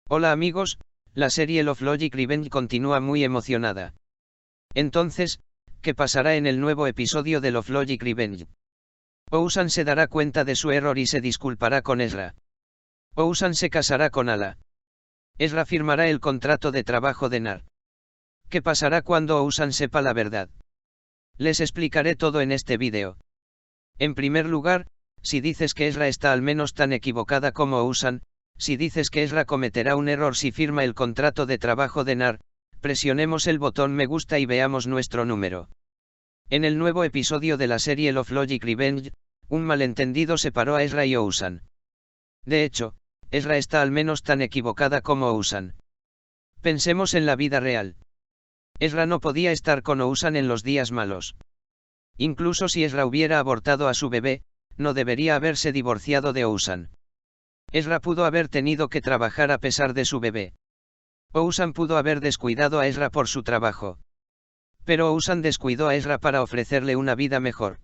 Hola amigos, la serie Love Logic Revenge continúa muy emocionada. Entonces, ¿qué pasará en el nuevo episodio de Love Logic Revenge? Ousam se dará cuenta de su error y se disculpará con Ezra. Ousam se casará con Ala. Ezra firmará el contrato de trabajo de Nar. ¿Qué pasará cuando Ousam sepa la verdad? Les explicaré todo en este vídeo. En primer lugar, si dices que Ezra está al menos tan equivocada como Ousam, si dices que Ezra cometerá un error si firma el contrato de trabajo de Nar, presionemos el botón me gusta y veamos nuestro número. En el nuevo episodio de la serie Love Logic Revenge, un malentendido separó a Ezra y Ousam. De hecho, Ezra está al menos tan equivocada como Ousam. Pensemos en la vida real. Ezra no podía estar con Ousam en los días malos. Incluso si Ezra hubiera abortado a su bebé, no debería haberse divorciado de Ousam. Ezra pudo haber tenido que trabajar a pesar de su bebé. Ousam pudo haber descuidado a Ezra por su trabajo. Pero Ousam descuidó a Ezra para ofrecerle una vida mejor.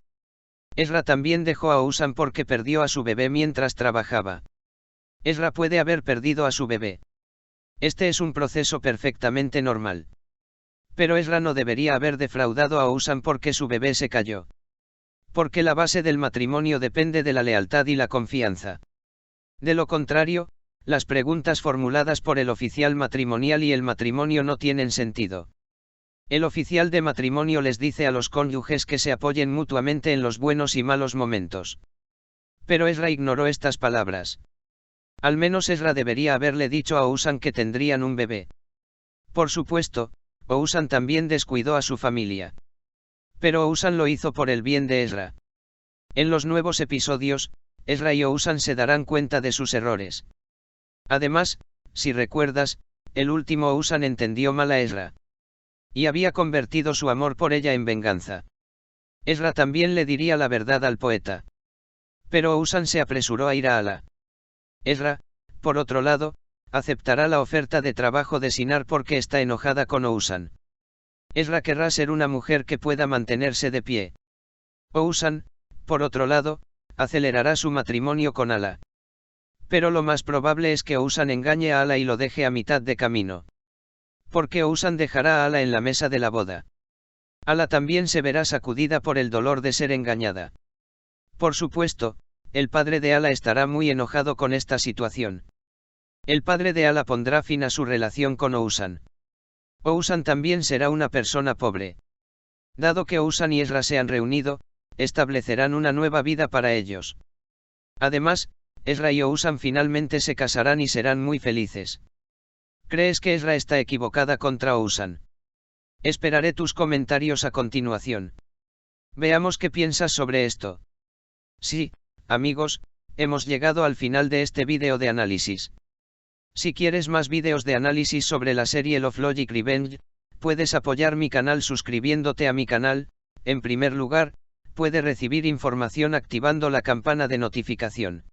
Ezra también dejó a Ousam porque perdió a su bebé mientras trabajaba. Ezra puede haber perdido a su bebé. Este es un proceso perfectamente normal. Pero Ezra no debería haber defraudado a Ousam porque su bebé se cayó. Porque la base del matrimonio depende de la lealtad y la confianza. De lo contrario, las preguntas formuladas por el oficial matrimonial y el matrimonio no tienen sentido. El oficial de matrimonio les dice a los cónyuges que se apoyen mutuamente en los buenos y malos momentos. Pero Ezra ignoró estas palabras. Al menos Ezra debería haberle dicho a Ousam que tendrían un bebé. Por supuesto, Ousam también descuidó a su familia. Pero Ousam lo hizo por el bien de Ezra. En los nuevos episodios, Ezra y Ousam se darán cuenta de sus errores. Además, si recuerdas, el último Ousam entendió mal a Ezra. Y había convertido su amor por ella en venganza. Ezra también le diría la verdad al poeta. Pero Ousam se apresuró a ir a Ala. Ezra, por otro lado, aceptará la oferta de trabajo de Sinar porque está enojada con Ousam. Ezra querrá ser una mujer que pueda mantenerse de pie. Ousam, por otro lado, acelerará su matrimonio con Ala. Pero lo más probable es que Ousam engañe a Ala y lo deje a mitad de camino. Porque Ousam dejará a Ala en la mesa de la boda. Ala también se verá sacudida por el dolor de ser engañada. Por supuesto, el padre de Ala estará muy enojado con esta situación. El padre de Ala pondrá fin a su relación con Ousam. Ousam también será una persona pobre. Dado que Ousam y Ezra se han reunido, establecerán una nueva vida para ellos. Además, Ezra y Ousam finalmente se casarán y serán muy felices. ¿Crees que Ezra está equivocada contra Ousam? Esperaré tus comentarios a continuación. Veamos qué piensas sobre esto. Sí, amigos, hemos llegado al final de este vídeo de análisis. Si quieres más vídeos de análisis sobre la serie Love Logic Revenge, puedes apoyar mi canal suscribiéndote a mi canal. En primer lugar, puede recibir información activando la campana de notificación.